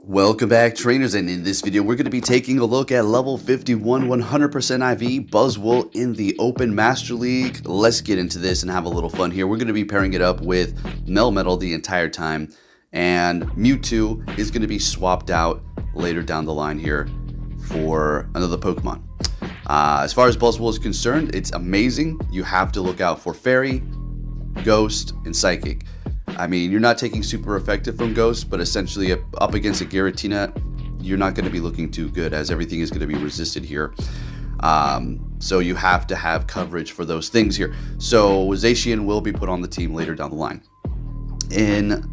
Welcome back, trainers, and in this video we're going to be taking a look at level 51 100% IV Buzzwole in the Open Master League. Let's get into this and have a little fun here. We're going to be pairing it up with Melmetal the entire time, and Mewtwo is going to be swapped out later down the line here for another Pokemon. As far as Buzzwole is concerned, it's amazing. You have to look out for Fairy, Ghost, and Psychic. I mean, you're not taking super effective from Ghost, but essentially up against a Giratina, you're not going to be looking too good, as everything is going to be resisted here. So you have to have coverage for those things here. So Zacian will be put on the team later down the line in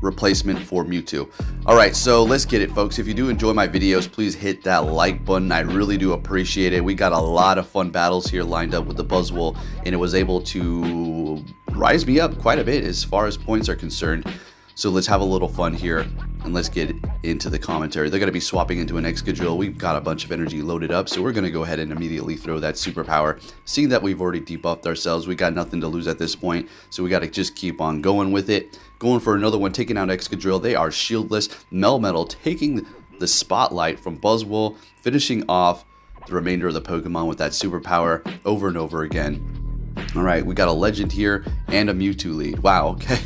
replacement for Mewtwo. Alright, so let's get it, folks. If you do enjoy my videos, please hit that like button. I really do appreciate it. We got a lot of fun battles here lined up with the Buzzwole, and it was able to rise me up quite a bit as far as points are concerned. So let's have a little fun here and let's get into the commentary. They're going to be swapping into an Excadrill. We've got a bunch of energy loaded up, so we're going to go ahead and immediately throw that superpower. Seeing that we've already debuffed ourselves, we got nothing to lose at this point, so we got to just keep on going with it. Going for another one, taking out Excadrill. They are shieldless. Melmetal taking the spotlight from Buzzwole, finishing off the remainder of the Pokemon with that superpower over and over again. Alright, we got a Legend here and a Mewtwo lead. Wow, okay.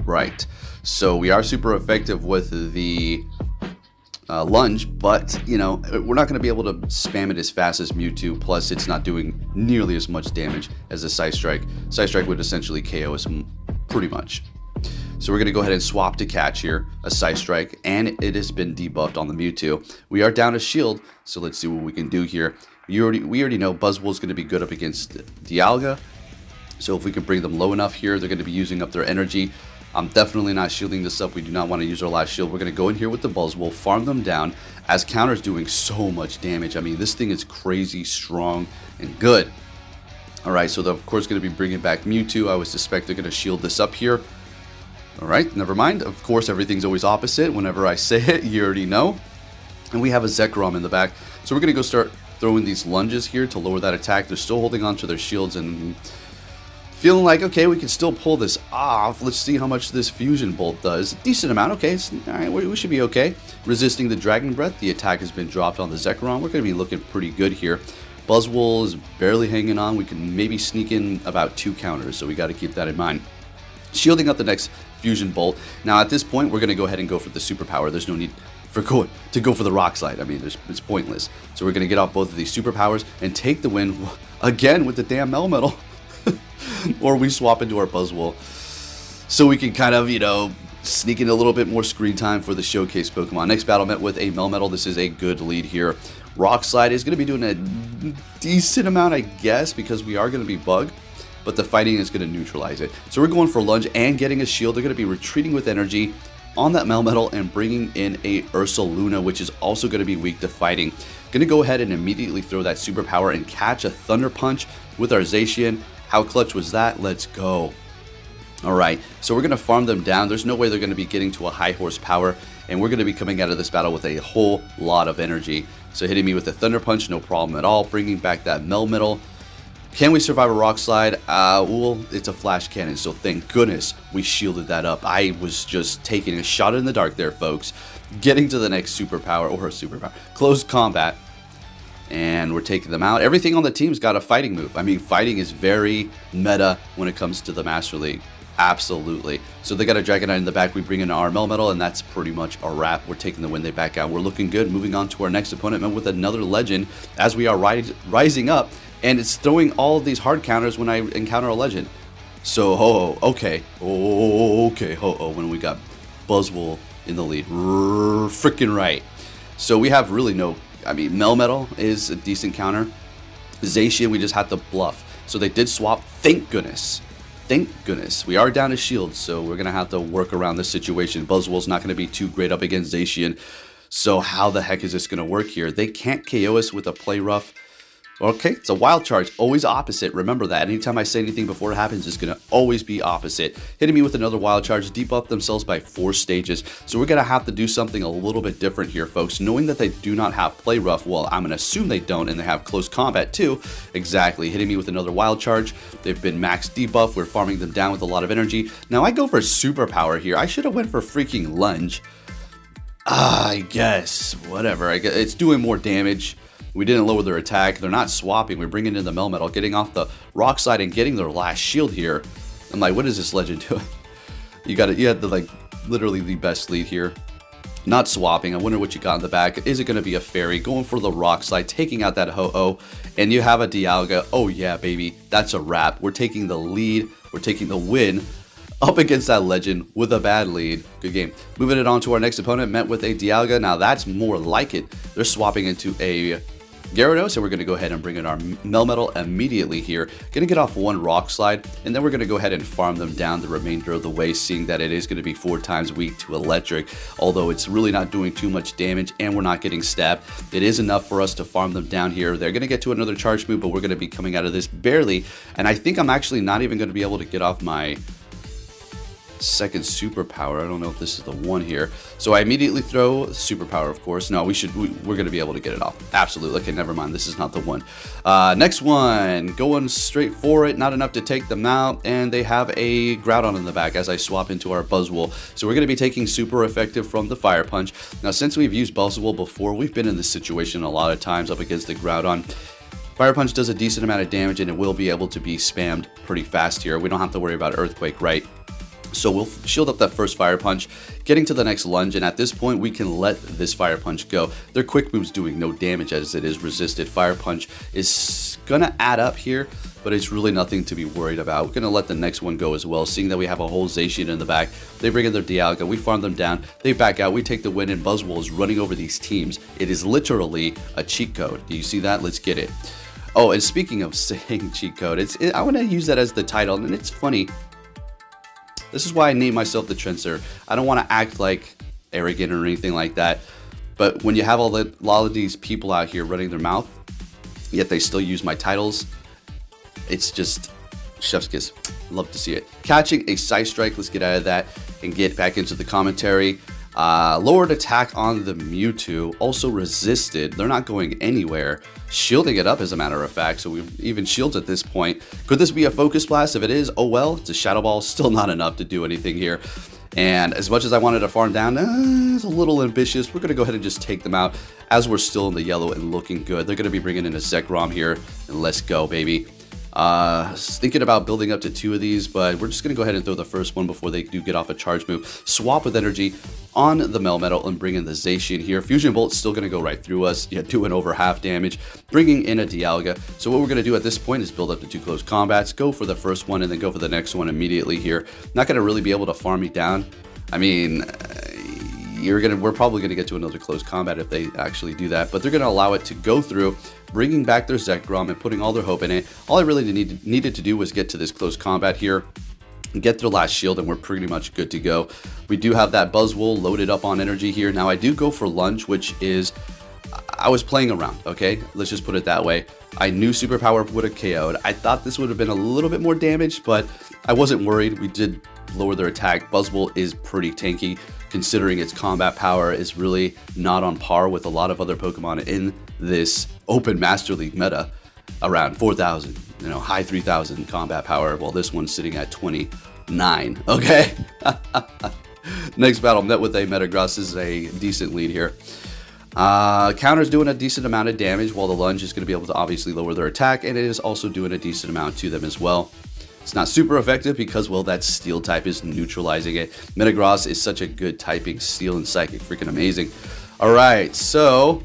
Right. So we are super effective with the lunge, but, you know, we're not going to be able to spam it as fast as Mewtwo, plus it's not doing nearly as much damage as a Psystrike. Psystrike would essentially KO us pretty much. So we're going to go ahead and swap to catch here, a Psystrike, and it has been debuffed on the Mewtwo. We are down a shield, so let's see what we can do here. We already know Buzzwole is going to be good up against Dialga, so if we can bring them low enough here, they're going to be using up their energy. I'm definitely not shielding this up. We do not want to use our last shield. We're going to go in here with the Buzzwole, farm them down, as counter's doing so much damage. I mean, this thing is crazy strong and good. Alright, so they're of course going to be bringing back Mewtwo. I would suspect they're going to shield this up here. Alright, never mind. Of course, everything's always opposite. Whenever I say it, you already know. And we have a Zekrom in the back. So we're going to go start throwing these lunges here to lower that attack. They're still holding on to their shields and feeling like, okay, we can still pull this off. Let's see how much this Fusion Bolt does. Decent amount. Okay, alright, we should be okay. Resisting the Dragon Breath. The attack has been dropped on the Zekrom. We're going to be looking pretty good here. Buzzwole is barely hanging on. We can maybe sneak in about 2 counters, so we got to keep that in mind. Shielding up the next Fusion Bolt. Now at this point, we're going to go ahead and go for the superpower. There's no need for go for the Rock Slide. I mean, it's pointless. So we're going to get off both of these superpowers and take the win again with the damn Melmetal. Or we swap into our Buzzwole, so we can kind of, you know, sneak in a little bit more screen time for the showcase Pokemon. Next battle met with a Melmetal. This is a good lead here. Rock Slide is going to be doing a decent amount, I guess, because we are going to be Bug, but the fighting is going to neutralize it. So we're going for Lunge and getting a shield. They're going to be retreating with energy on that Melmetal and bringing in a Ursaluna, which is also going to be weak to fighting. Going to go ahead and immediately throw that superpower and catch a Thunder Punch with our Zacian. How clutch was that? Let's go. Alright, so we're going to farm them down. There's no way they're going to be getting to a high horsepower, and we're going to be coming out of this battle with a whole lot of energy. So hitting me with a Thunder Punch, no problem at all. Bringing back that Melmetal. Can we survive a Rock Slide? Well, it's a Flash Cannon, so thank goodness we shielded that up. I was just taking a shot in the dark there, folks. Getting to the next superpower, or superpower, close combat. And we're taking them out. Everything on the team's got a fighting move. I mean, fighting is very meta when it comes to the Master League. Absolutely. So they got a Dragonite in the back. We bring in our Melmetal, and that's pretty much a wrap. We're taking the win. They back out. We're looking good. Moving on to our next opponent with another Legend as we are rising up. And it's throwing all of these hard counters when I encounter a Legend. So, okay. Okay, when we got Buzzwole in the lead. Freaking right. So we have really no... I mean, Melmetal is a decent counter. Zacian, we just had to bluff. So they did swap. Thank goodness. Thank goodness. We are down a shield, so we're going to have to work around this situation. Buzzwole's not going to be too great up against Zacian. So how the heck is this going to work here? They can't KO us with a Play Rough Okay, it's a wild charge, always opposite. Remember that. Anytime I say anything before it happens, it's going to always be opposite. Hitting me with another wild charge, debuff themselves by 4 stages. So we're going to have to do something a little bit different here, folks. Knowing that they do not have play rough, well, I'm going to assume they don't, and they have close combat too. Exactly, hitting me with another wild charge. They've been max debuff. We're farming them down with a lot of energy. Now I go for superpower here. I should have went for freaking lunge. I guess, whatever. I guess it's doing more damage. We didn't lower their attack. They're not swapping. We're bringing in the Melmetal, getting off the rock slide and getting their last shield here. I'm like, what is this legend doing? You had the, like, literally the best lead here. Not swapping. I wonder what you got in the back. Is it going to be a fairy? Going for the rock slide, taking out that Ho-Oh. And you have a Dialga. Oh yeah, baby. That's a wrap. We're taking the lead. We're taking the win up against that legend with a bad lead. Good game. Moving it on to our next opponent, met with a Dialga. Now that's more like it. They're swapping into a Gyarados, so we're going to go ahead and bring in our Melmetal immediately here. Going to get off one rock slide, and then we're going to go ahead and farm them down the remainder of the way, seeing that it is going to be 4 times weak to electric, although it's really not doing too much damage, and we're not getting stabbed. It is enough for us to farm them down here. They're going to get to another charge move, but we're going to be coming out of this barely, and I think I'm actually not even going to be able to get off my second superpower. I don't know if this is the one here. So I immediately throw superpower, of course. No, we're going to be able to get it off. Absolutely. Okay, never mind. This is not the one. Next one. Going straight for it. Not enough to take them out. And they have a Groudon in the back as I swap into our Buzzwole. So we're going to be taking super effective from the Fire Punch. Now, since we've used Buzzwole before, we've been in this situation a lot of times up against the Groudon. Fire Punch does a decent amount of damage, and it will be able to be spammed pretty fast here. We don't have to worry about Earthquake, right? So we'll shield up that first Fire Punch, getting to the next lunge, and at this point we can let this Fire Punch go. Their quick move's doing no damage as it is resisted. Fire Punch is gonna add up here, but it's really nothing to be worried about. We're gonna let the next one go as well, seeing that we have a whole Zacian in the back. They bring in their Dialga, we farm them down, they back out, we take the win, and Buzzwole is running over these teams. It is literally a cheat code. Do you see that? Let's get it. Oh, and speaking of saying cheat code, I want to use that as the title, and it's funny. This is why I named myself the Trendsetter. I don't want to act like arrogant or anything like that. But when you have a lot of these people out here running their mouth, yet they still use my titles, it's just chef's kiss. Love to see it. Catching a Side Strike. Let's get out of that and get back into the commentary. Lowered attack on the Mewtwo. Also resisted. They're not going anywhere. Shielding it up, as a matter of fact. So we've even shields at this point. Could this be a Focus Blast? If it is, oh well. It's a Shadow Ball. Still not enough to do anything here. And as much as I wanted to farm down, it's a little ambitious. We're going to go ahead and just take them out as we're still in the yellow and looking good. They're going to be bringing in a Zekrom here. And let's go, baby. Thinking about building up to 2 of these, but we're just going to go ahead and throw the first one before they do get off a charge move. Swap with energy on the Melmetal and bring in the Zacian here. Fusion Bolt's still going to go right through us, doing over half damage, bringing in a Dialga. So what we're going to do at this point is build up to 2 close combats, go for the first one, and then go for the next one immediately here. Not going to really be able to farm me down. I mean, we're probably going to get to another close combat if they actually do that, but they're going to allow it to go through, bringing back their Zekrom and putting all their hope in it. All I really needed to do was get to this close combat here, get their last shield, and we're pretty much good to go. We do have that Buzzwole loaded up on energy here. Now I do go for lunge, which is, I was playing around, okay? Let's just put it that way. I knew superpower would have KO'd. I thought this would have been a little bit more damage, but I wasn't worried. We did lower their attack. Buzzwole is pretty tanky, considering its combat power is really not on par with a lot of other Pokemon in this open Master League meta. Around 4,000, high 3,000 combat power, while this one's sitting at 29, okay? Next battle, met with a Metagross. This is a decent lead here. Counter's doing a decent amount of damage, while the lunge is going to be able to obviously lower their attack, and it is also doing a decent amount to them as well. It's not super effective because, well, that Steel type is neutralizing it. Metagross is such a good typing. Steel and Psychic, freaking amazing. Alright, so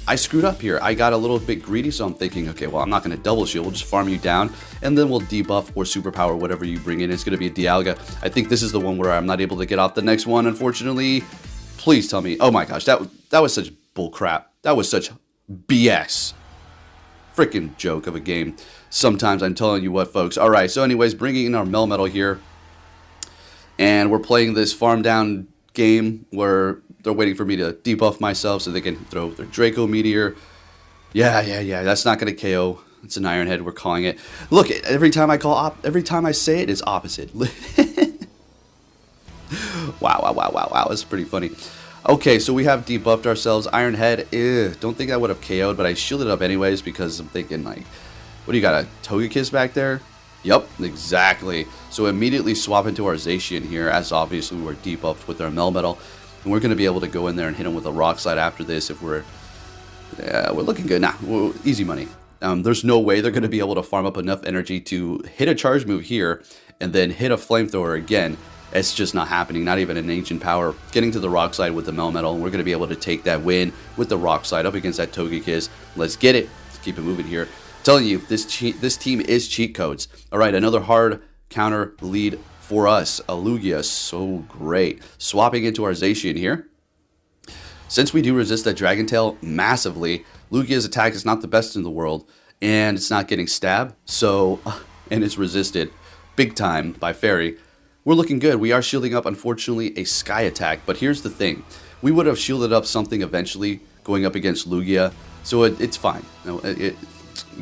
I screwed up here. I got a little bit greedy, so I'm thinking, okay, well, I'm not going to double shield. We'll just farm you down, and then we'll debuff or superpower whatever you bring in. It's going to be a Dialga. I think this is the one where I'm not able to get off the next one, unfortunately. Please tell me. Oh my gosh, that was such bull crap. That was such BS. Freaking joke of a game. Sometimes I'm telling you what, folks. All right, so anyways, bringing in our Melmetal here. And we're playing this farm down game where they're waiting for me to debuff myself so they can throw their Draco Meteor. Yeah. That's not going to KO. It's an Iron Head. We're calling it. Look, every time I say it, it's opposite. Wow. That's pretty funny. Okay, so we have debuffed ourselves. Iron Head, don't think I would have KO'd, but I shielded up anyways because I'm thinking, like, what do you got, a Togekiss back there? Yup, exactly. So immediately swap into our Zacian here, as obviously we're debuffed with our Melmetal. And we're going to be able to go in there and hit him with a Rock Slide after this if we're looking good. Nah, easy money. There's no way they're going to be able to farm up enough energy to hit a charge move here and then hit a Flamethrower again. It's just not happening, not even an Ancient Power. Getting to the Rock Slide with the Melmetal, and we're going to be able to take that win with the Rock Slide up against that Togekiss. Let's get it. Let's keep it moving here. I'm telling you, this team is cheat codes. All right, another hard counter lead for us. A Lugia, so great. Swapping into our Zacian here. Since we do resist that Dragon Tail massively, Lugia's attack is not the best in the world, and it's not getting stabbed, and it's resisted big time by Fairy. We're looking good. We are shielding up, unfortunately, a Sky attack. But here's the thing. We would have shielded up something eventually going up against Lugia. So it's fine. You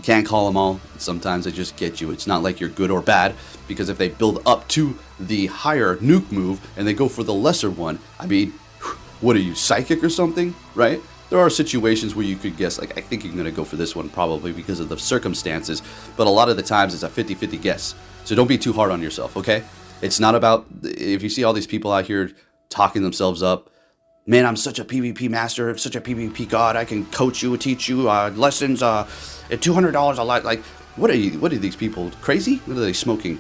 can't call them all. Sometimes they just get you. It's not like you're good or bad. Because if they build up to the higher nuke move and they go for the lesser one, I mean, what are you, psychic or something? Right? There are situations where you could guess, like, I think you're going to go for this one probably because of the circumstances. But a lot of the times it's a 50-50 guess. So don't be too hard on yourself, okay? It's not about, if you see all these people out here talking themselves up, man, I'm such a PvP master, I'm such a PvP god, I can coach you, teach you lessons at $200 a lot. Like, what are these people, crazy? What are they smoking?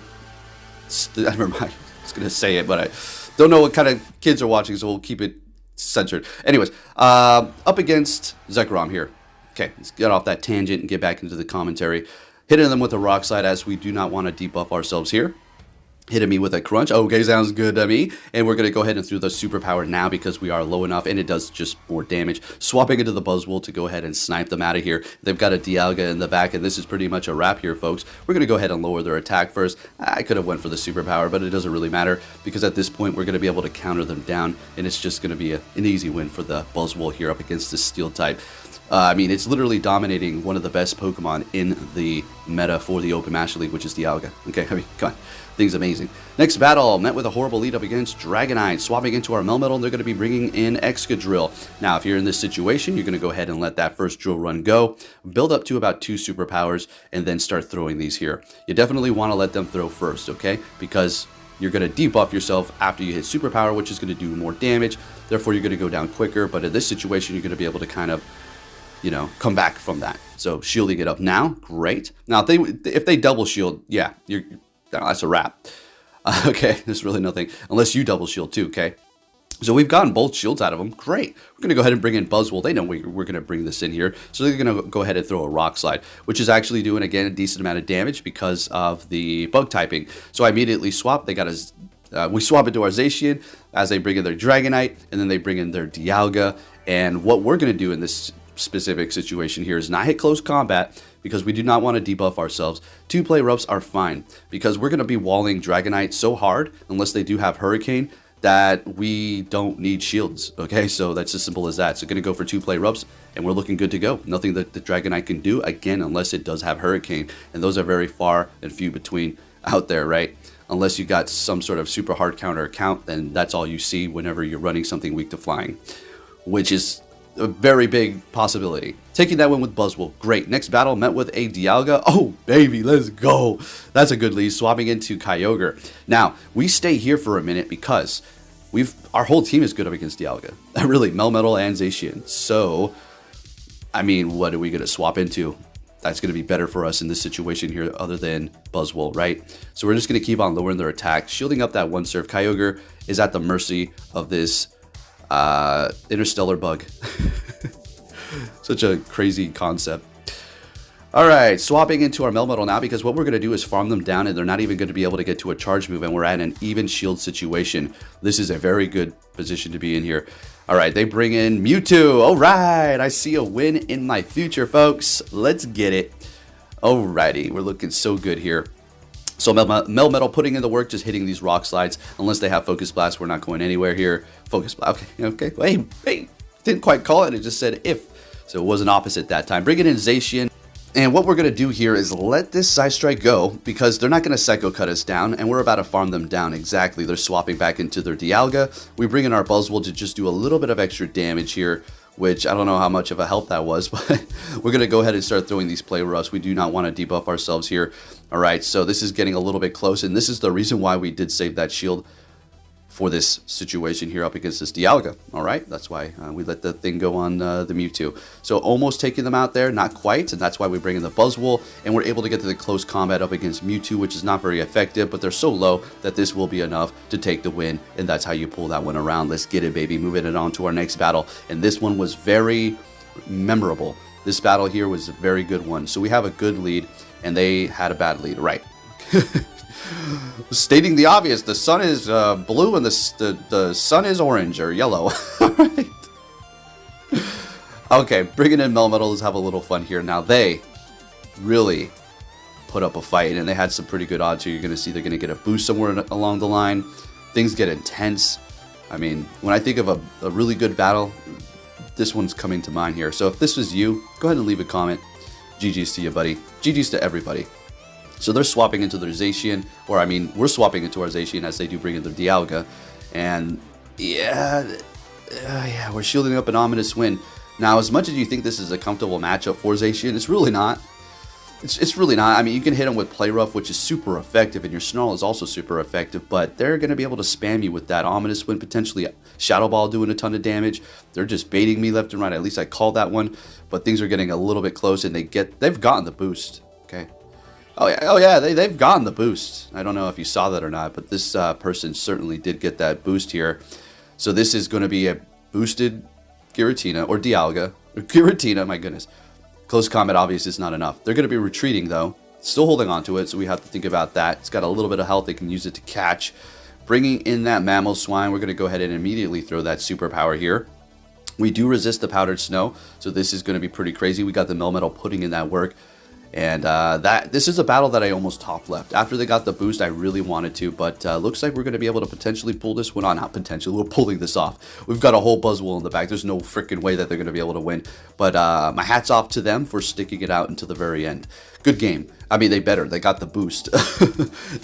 Never mind, I was going to say it, but I don't know what kind of kids are watching, so we'll keep it censored. Anyways, up against Zekrom here. Okay, let's get off that tangent and get back into the commentary. Hitting them with a Rock Slide as we do not want to debuff ourselves here. Hitting me with a Crunch. Okay, sounds good to me. And we're going to go ahead and through the Superpower now because we are low enough and it does just more damage. Swapping into the Buzzwole to go ahead and snipe them out of here. They've got a Dialga in the back and this is pretty much a wrap here, folks. We're going to go ahead and lower their attack first. I could have went for the Superpower, but it doesn't really matter because at this point we're going to be able to counter them down and it's just going to be an easy win for the Buzzwole here up against this Steel type. I mean, it's literally dominating one of the best Pokemon in the meta for the Open Master League, which is Dialga. Okay, I mean, come on. Thing's amazing. Next battle, met with a horrible lead up against Dragonite. Swapping into our Melmetal, and they're going to be bringing in Excadrill. Now, if you're in this situation, you're going to go ahead and let that first drill run go. Build up to about 2 superpowers, and then start throwing these here. You definitely want to let them throw first, okay? Because you're going to debuff yourself after you hit superpower, which is going to do more damage. Therefore, you're going to go down quicker. But in this situation, you're going to be able to kind of, you know, come back from that. So shielding it up now, great. Now, if they double shield, yeah, that's a wrap. Okay, there's really nothing. Unless you double shield too, okay? So we've gotten both shields out of them. Great. We're going to go ahead and bring in Buzzwole. They know we're going to bring this in here. So they're going to go ahead and throw a Rock Slide, which is actually doing, again, a decent amount of damage because of the bug typing. So I immediately swap. They got we swap into our Zacian as they bring in their Dragonite, and then they bring in their Dialga. And what we're going to do in this specific situation here is not hit close combat because we do not want to debuff ourselves. 2-play roughs are fine because we're going to be walling Dragonite so hard unless they do have Hurricane that we don't need shields. Okay, so that's as simple as that. So going to go for 2-play roughs and we're looking good to go. Nothing that the Dragonite can do, again, unless it does have Hurricane, and those are very far and few between out there, right? Unless you got some sort of super hard counter account, then that's all you see whenever you're running something weak to flying, which is a very big possibility. Taking that one with Buzzwole, great. Next battle, met with a Dialga. Oh, baby, let's go. That's a good lead. Swapping into Kyogre. Now, we stay here for a minute because our whole team is good up against Dialga. Really, Melmetal and Zacian. So, I mean, what are we going to swap into? That's going to be better for us in this situation here other than Buzzwole, right? So we're just going to keep on lowering their attack. Shielding up that one serve. Kyogre is at the mercy of this interstellar bug. Such a crazy concept. All right, swapping into our Melmetal now because what we're going to do is farm them down and they're not even going to be able to get to a charge move and we're at an even shield situation. This is a very good position to be in here. All right, they bring in Mewtwo. All right, I see a win in my future, folks. Let's get it. All righty, we're looking so good here. So Melmetal putting in the work, just hitting these Rock Slides. Unless they have Focus Blast, we're not going anywhere here. Focus Blast, okay. Wait, didn't quite call it. It just said if. So it wasn't opposite that time. Bringing in Zacian. And what we're going to do here is let this Side Strike go, because they're not going to Psycho Cut us down, and we're about to farm them down. Exactly, they're swapping back into their Dialga. We bring in our Buzzwole to just do a little bit of extra damage here, which I don't know how much of a help that was, but we're going to go ahead and start throwing these Play Roughs. We do not want to debuff ourselves here. Alright, so this is getting a little bit close, and this is the reason why we did save that shield for this situation here up against this Dialga. Alright, that's why we let the thing go on the Mewtwo. So almost taking them out there, not quite, and that's why we bring in the Buzzwole, and we're able to get to the close combat up against Mewtwo, which is not very effective, but they're so low that this will be enough to take the win, and that's how you pull that one around. Let's get it, baby. Moving it on to our next battle, and this one was very memorable. This battle here was a very good one. So we have a good lead, and they had a bad lead, right? Stating the obvious, the sun is blue and the sun is orange or yellow. Alright. Okay, bringing in Melmetal, let's have a little fun here. Now they really put up a fight, and they had some pretty good odds here. You're going to see they're going to get a boost somewhere along the line. Things get intense. I mean, when I think of a really good battle, this one's coming to mind here. So if this was you, go ahead and leave a comment. GG's to you, buddy. GG's to everybody. So they're swapping into their Zacian, or I mean, we're swapping into our Zacian as they do bring in their Dialga. And yeah, we're shielding up an ominous win. Now, as much as you think this is a comfortable matchup for Zacian, it's really not. It's really not. I mean, you can hit them with Play Rough, which is super effective, and your Snarl is also super effective, but they're going to be able to spam you with that ominous win, potentially Shadow Ball doing a ton of damage. They're just baiting me left and right. At least I called that one, but things are getting a little bit close, and they've gotten the boost. Okay. Oh yeah, they've gotten the boost. I don't know if you saw that or not, but this person certainly did get that boost here. So this is going to be a boosted Giratina, or Dialga, or Giratina, my goodness. Close combat, obviously, is not enough. They're going to be retreating, though. Still holding on to it, so we have to think about that. It's got a little bit of health. They can use it to catch. Bringing in that Mammal Swine, we're going to go ahead and immediately throw that superpower here. We do resist the Powdered Snow, so this is going to be pretty crazy. We got the Melmetal putting in that work. And this is a battle that I almost top left. After they got the boost, I really wanted to, but looks like we're going to be able to potentially pull this one on. Not potentially, we're pulling this off. We've got a whole Buzzwole in the back. There's no freaking way that they're going to be able to win. But my hat's off to them for sticking it out until the very end. Good game. I mean, they got the boost.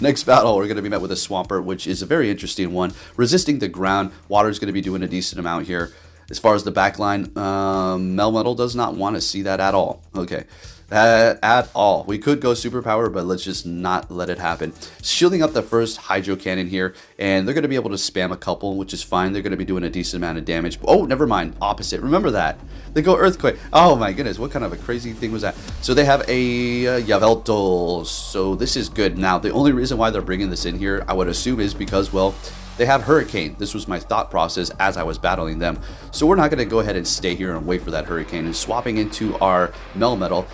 Next battle, we're going to be met with a Swampert, which is a very interesting one. Resisting the ground. Water's going to be doing a decent amount here. As far as the backline, Melmetal does not want to see that at all. Okay. At all. We could go superpower, but let's just not let it happen. Shielding up the first Hydro Cannon here, and they're going to be able to spam a couple, which is fine. They're going to be doing a decent amount of damage. Oh, never mind. Opposite. Remember that. They go Earthquake. Oh my goodness, what kind of a crazy thing was that? So they have a Yveltal, so this is good. Now, the only reason why they're bringing this in here, I would assume, is because, well, they have Hurricane. This was my thought process as I was battling them. So we're not going to go ahead and stay here and wait for that Hurricane, and swapping into our Melmetal.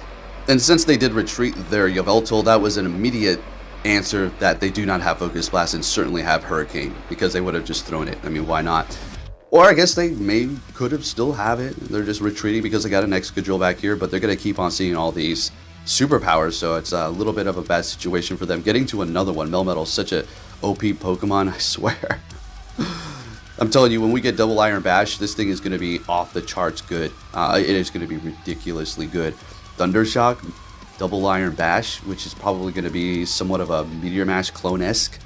And since they did retreat their Yveltal, that was an immediate answer that they do not have Focus Blast and certainly have Hurricane, because they would have just thrown it. I mean, why not? Or I guess they could have still have it. They're just retreating because they got an Excadrill back here, but they're going to keep on seeing all these superpowers, so it's a little bit of a bad situation for them. Getting to another one. Melmetal is such a OP Pokemon, I swear. I'm telling you, when we get Double Iron Bash, this thing is going to be off the charts good. It is going to be ridiculously good. Thundershock, Double Iron Bash, which is probably going to be somewhat of a Meteor Mash clone-esque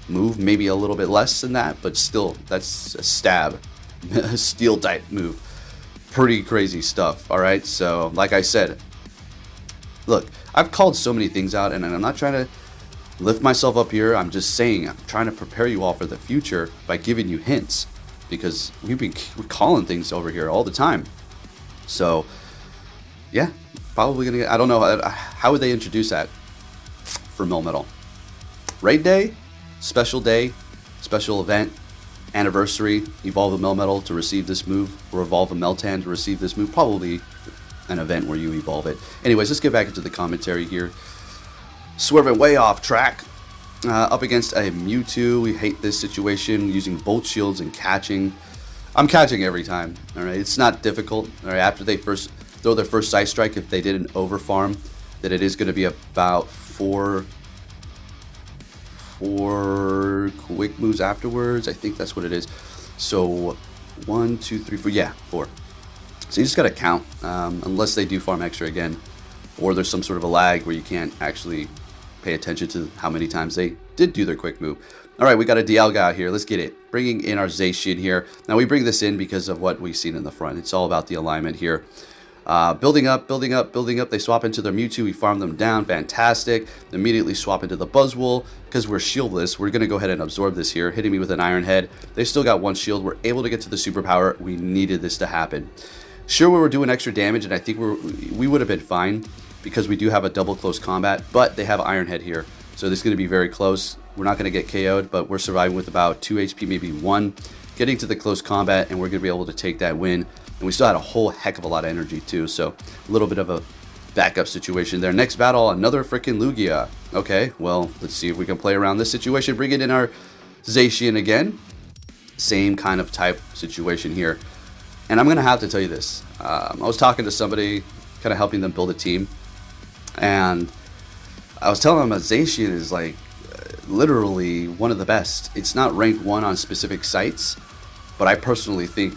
move, maybe a little bit less than that, but still, that's a stab, a steel type move. Pretty crazy stuff, alright? So, like I said, look, I've called so many things out, and I'm not trying to lift myself up here. I'm just saying, I'm trying to prepare you all for the future by giving you hints, because we're calling things over here all the time. So, yeah. Probably gonna get, I don't know, how would they introduce that for Melmetal? Raid day, special event, anniversary, evolve a Melmetal to receive this move, or evolve a Meltan to receive this move. Probably an event where you evolve it. Anyways, let's get back into the commentary here. Swerving way off track. Up against a Mewtwo. We hate this situation, using Bolt Shields and catching. I'm catching every time, alright? It's not difficult, alright? After they first throw their first Side Strike, if they didn't overfarm, that it is going to be about four quick moves afterwards. I think that's what it is. So 1, 2, 3, 4. Yeah, 4. So you just got to count, unless they do farm extra again, or there's some sort of a lag where you can't actually pay attention to how many times they did do their quick move. All right, we got a Dialga out here. Let's get it. Bringing in our Zacian here. Now, we bring this in because of what we've seen in the front. It's all about the alignment here. Building up, building up, building up. They swap into their Mewtwo. We farm them down. Fantastic. Immediately swap into the Buzzwole. Because we're shieldless, we're going to go ahead and absorb this here. Hitting me with an Iron Head. They still got one shield. We're able to get to the superpower. We needed this to happen. Sure, we were doing extra damage, and I think we would have been fine because we do have a double close combat, but they have Iron Head here. So this is going to be very close. We're not going to get KO'd, but we're surviving with about 2 HP, maybe 1. Getting to the close combat, and we're going to be able to take that win. And we still had a whole heck of a lot of energy, too. So a little bit of a backup situation there. Next battle, another freaking Lugia. Okay, well, let's see if we can play around this situation. Bring it in our Zacian again. Same kind of type situation here. And I'm going to have to tell you this. I was talking to somebody, kind of helping them build a team. And I was telling them that Zacian is like literally one of the best. It's not ranked 1 on specific sites, but I personally think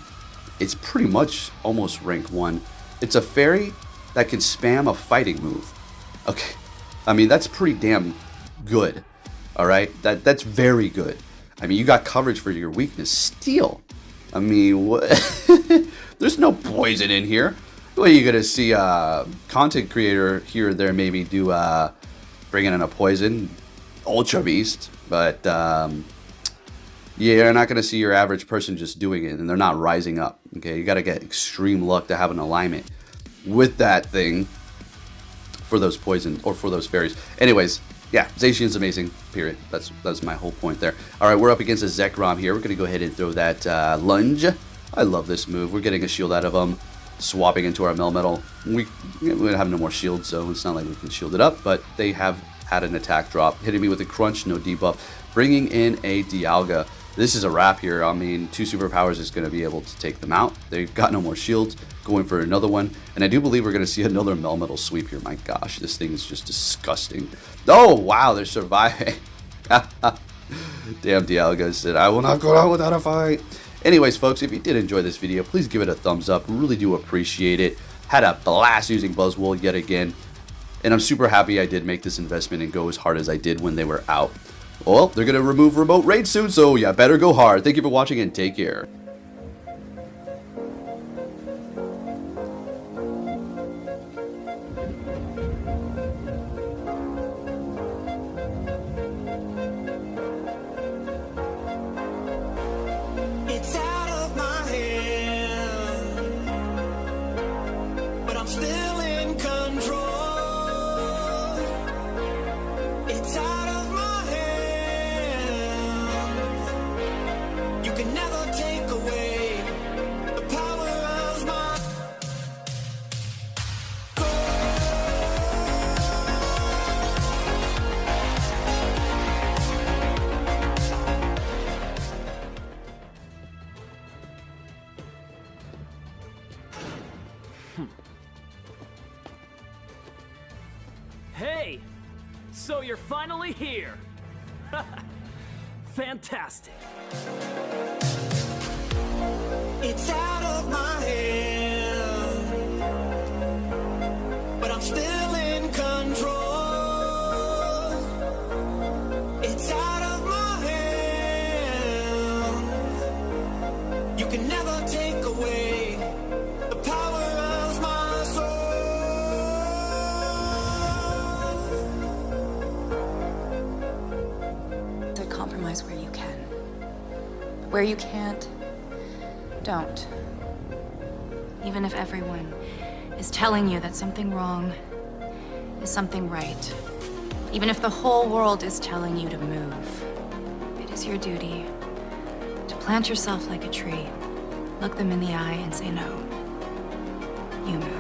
it's pretty much almost ranked 1. It's a fairy that can spam a fighting move. Okay, I mean, that's pretty damn good. All right, that's very good. I mean, you got coverage for your weakness. Steel. I mean, what? There's no poison in here. What are you gonna see? Content creator here or there maybe do bringing in a poison, Ultra Beast, but yeah, you're not gonna see your average person just doing it, and they're not rising up. Okay, you gotta get extreme luck to have an alignment with that thing for those poison or for those fairies. Anyways, yeah, Zacian's amazing. Period. That's my whole point there. All right, we're up against a Zekrom here. We're gonna go ahead and throw that lunge. I love this move. We're getting a shield out of him, swapping into our Melmetal. We have no more shield, so it's not like we can shield it up. But they have had an attack drop, hitting me with a crunch, no debuff. Bringing in a Dialga. This is a wrap here. I mean, 2 superpowers is going to be able to take them out. They've got no more shields. Going for another one. And I do believe we're going to see another Melmetal sweep here. My gosh, this thing is just disgusting. Oh, wow, they're surviving. Damn, Dialga said, I will not go out without a fight. Anyways, folks, if you did enjoy this video, please give it a thumbs up. Really do appreciate it. Had a blast using Buzzwole yet again. And I'm super happy I did make this investment and go as hard as I did when they were out. Well, they're going to remove remote raid soon, so yeah, better go hard. Thank you for watching and take care. It's out of my hand, but I'm still in control. It's out of my hand. You can never take away the power of my Hey! So you're finally here! Fantastic! It's out of my hand, but I'm still in control. It's out of my hand. You can never take away the power of my soul. So compromise where you can. But where you can't, don't. Even if everyone is telling you that something wrong is something right. Even if the whole world is telling you to move. It is your duty to plant yourself like a tree, look them in the eye and say no. You move.